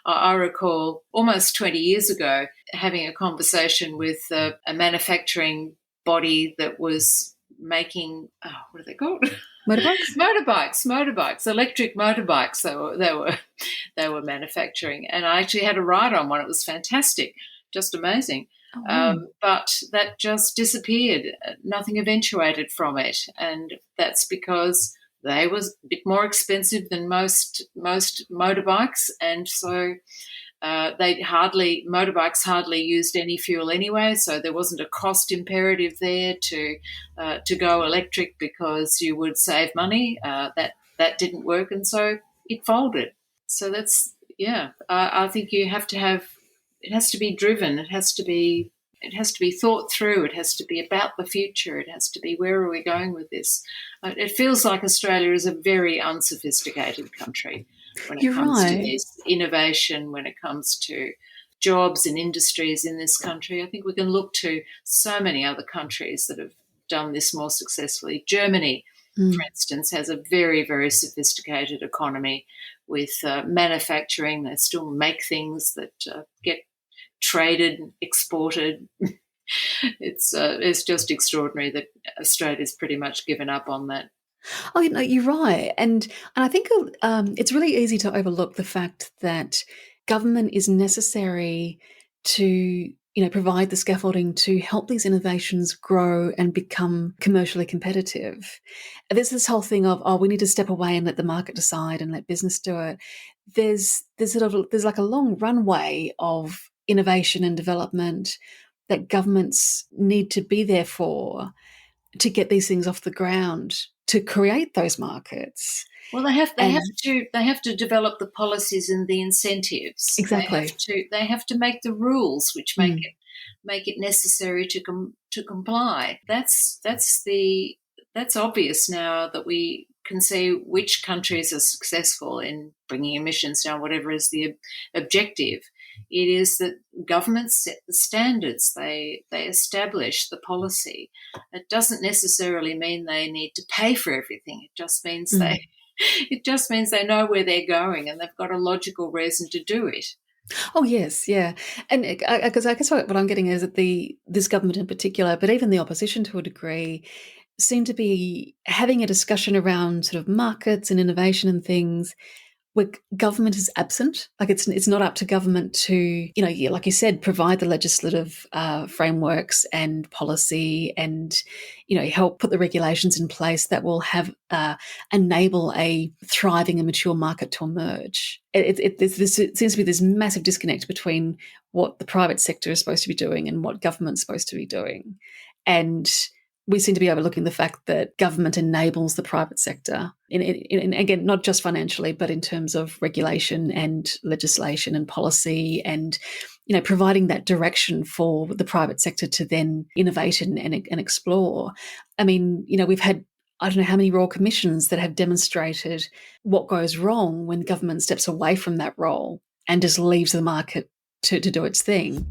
I recall almost 20 years ago having a conversation with a manufacturing body that was making, what are they called? Motorbikes, electric motorbikes. They were manufacturing, and I actually had a ride on one. It was fantastic, just amazing. But that just disappeared. Nothing eventuated from it, and that's because they was a bit more expensive than most motorbikes, and so motorbikes hardly used any fuel anyway. So there wasn't a cost imperative there to go electric because you would save money. That didn't work, and so it folded. So that's I think you have to have. It has to be driven. It has to be thought through. It has to be about the future. It has to be, where are we going with this? It feels like Australia is a very unsophisticated country when it comes to this innovation, when it comes to jobs and industries in this country. I think we can look to so many other countries that have done this more successfully. Germany, for instance, has a very, very sophisticated economy with manufacturing. They still make things that get traded, exported. It's just extraordinary that Australia's pretty much given up on that. Oh, you're right, and I think it's really easy to overlook the fact that government is necessary to provide the scaffolding to help these innovations grow and become commercially competitive. There's this whole thing of, we need to step away and let the market decide and let business do it. There's like a long runway of innovation and development that governments need to be there for to get these things off the ground, to create those markets. Well, they have to develop the policies and the incentives. Exactly. They have to make the rules which make it necessary to comply. That's obvious now that we can see which countries are successful in bringing emissions down, whatever is the objective. It is that governments set the standards, they establish the policy. It doesn't necessarily mean they need to pay for everything. It just means they know where they're going and they've got a logical reason to do it. Oh yes, yeah, and because I guess what I'm getting is that this government in particular, but even the opposition to a degree, seem to be having a discussion around sort of markets and innovation and things where government is absent. Like it's not up to government to, like you said, provide the legislative frameworks and policy and, help put the regulations in place that will enable a thriving and mature market to emerge. There seems to be this massive disconnect between what the private sector is supposed to be doing and what government's supposed to be doing. And we seem to be overlooking the fact that government enables the private sector, in again, not just financially, but in terms of regulation and legislation and policy and, providing that direction for the private sector to then innovate and explore. I mean, we've had, I don't know how many Royal Commissions that have demonstrated what goes wrong when government steps away from that role and just leaves the market to do its thing.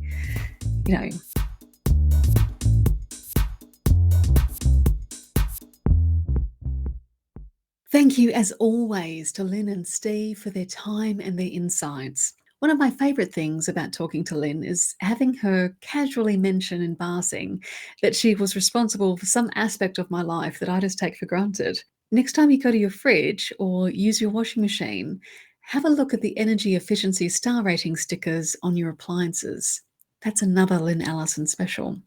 you know. Thank you, as always, to Lyn and Steve for their time and their insights. One of my favourite things about talking to Lyn is having her casually mention in passing that she was responsible for some aspect of my life that I just take for granted. Next time you go to your fridge or use your washing machine, have a look at the energy efficiency star rating stickers on your appliances. That's another Lyn Allison special.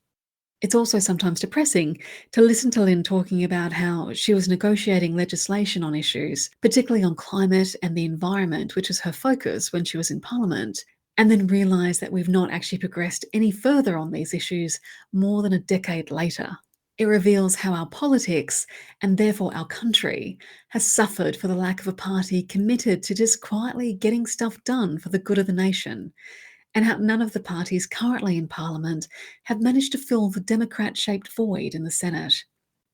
It's also sometimes depressing to listen to Lyn talking about how she was negotiating legislation on issues, particularly on climate and the environment, which is her focus when she was in Parliament, and then realise that we've not actually progressed any further on these issues more than a decade later. It reveals how our politics, and therefore our country, has suffered for the lack of a party committed to just quietly getting stuff done for the good of the nation, and how none of the parties currently in Parliament have managed to fill the Democrat-shaped void in the Senate.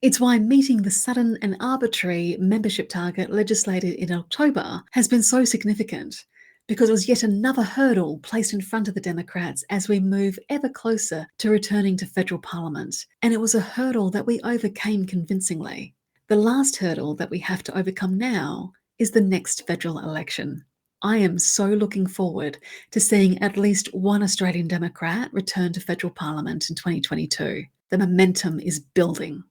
It's why meeting the sudden and arbitrary membership target legislated in October has been so significant, because it was yet another hurdle placed in front of the Democrats as we move ever closer to returning to federal Parliament, and it was a hurdle that we overcame convincingly. The last hurdle that we have to overcome now is the next federal election. I am so looking forward to seeing at least one Australian Democrat return to federal Parliament in 2022. The momentum is building.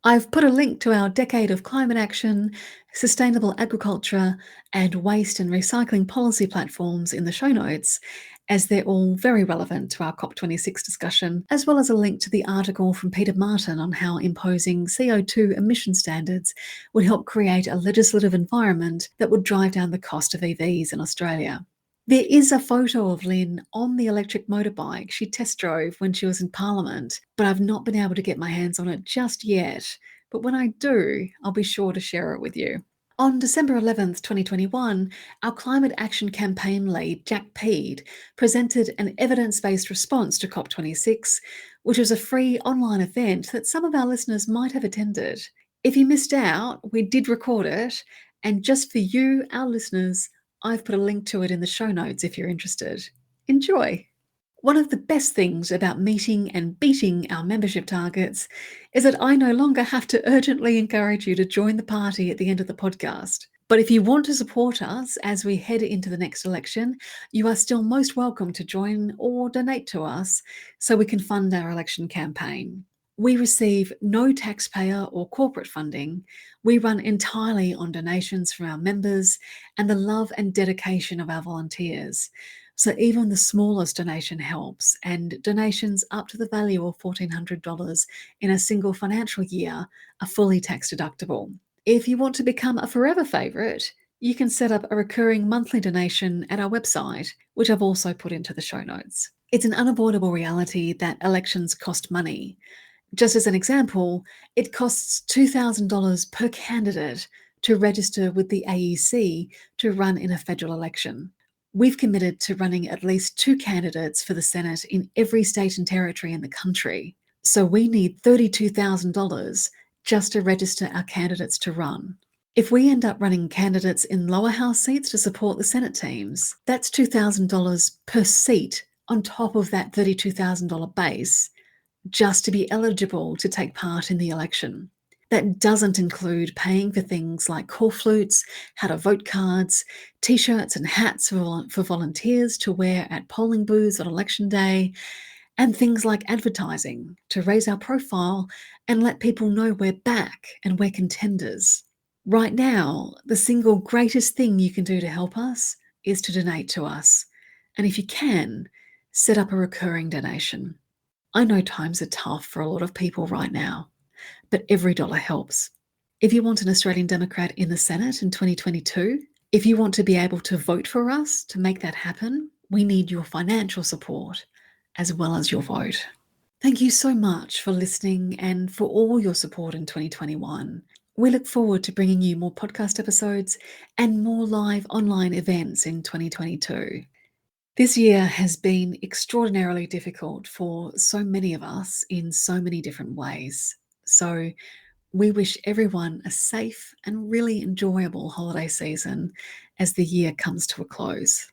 I've put a link to our decade of climate action, sustainable agriculture, and waste and recycling policy platforms in the show notes, as they're all very relevant to our COP26 discussion, as well as a link to the article from Peter Martin on how imposing CO2 emission standards would help create a legislative environment that would drive down the cost of EVs in Australia. There is a photo of Lyn on the electric motorbike she test drove when she was in Parliament, but I've not been able to get my hands on it just yet. But when I do, I'll be sure to share it with you. On December 11th, 2021, our climate action campaign lead, Jack Peed, presented an evidence-based response to COP26, which was a free online event that some of our listeners might have attended. If you missed out, we did record it, and just for you, our listeners, I've put a link to it in the show notes if you're interested. Enjoy! One of the best things about meeting and beating our membership targets is that I no longer have to urgently encourage you to join the party at the end of the podcast. But if you want to support us as we head into the next election, you are still most welcome to join or donate to us so we can fund our election campaign. We receive no taxpayer or corporate funding. We run entirely on donations from our members and the love and dedication of our volunteers. So even the smallest donation helps, and donations up to the value of $1,400 in a single financial year are fully tax deductible. If you want to become a forever favourite, you can set up a recurring monthly donation at our website, which I've also put into the show notes. It's an unavoidable reality that elections cost money. Just as an example, it costs $2,000 per candidate to register with the AEC to run in a federal election. We've committed to running at least 2 candidates for the Senate in every state and territory in the country. So we need $32,000 just to register our candidates to run. If we end up running candidates in lower house seats to support the Senate teams, that's $2,000 per seat on top of that $32,000 base, just to be eligible to take part in the election. That doesn't include paying for things like call flutes, how to vote cards, t-shirts and hats for volunteers to wear at polling booths on election day, and things like advertising to raise our profile and let people know we're back and we're contenders. Right now, the single greatest thing you can do to help us is to donate to us. And if you can, set up a recurring donation. I know times are tough for a lot of people right now, but every dollar helps. If you want an Australian Democrat in the Senate in 2022, if you want to be able to vote for us to make that happen, we need your financial support as well as your vote. Thank you so much for listening and for all your support in 2021. We look forward to bringing you more podcast episodes and more live online events in 2022. This year has been extraordinarily difficult for so many of us in so many different ways. So we wish everyone a safe and really enjoyable holiday season as the year comes to a close.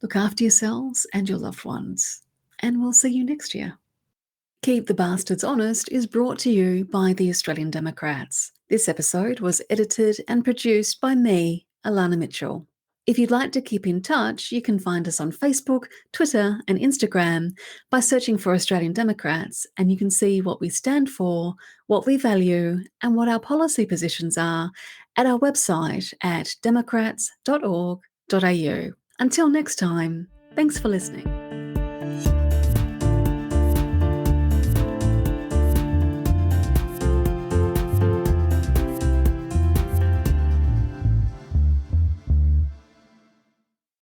Look after yourselves and your loved ones, and we'll see you next year. Keep the Bastards Honest is brought to you by the Australian Democrats. This episode was edited and produced by me, Elana Mitchell. If you'd like to keep in touch, you can find us on Facebook, Twitter, and Instagram by searching for Australian Democrats, and you can see what we stand for, what we value, and what our policy positions are at our website at democrats.org.au. Until next time, thanks for listening.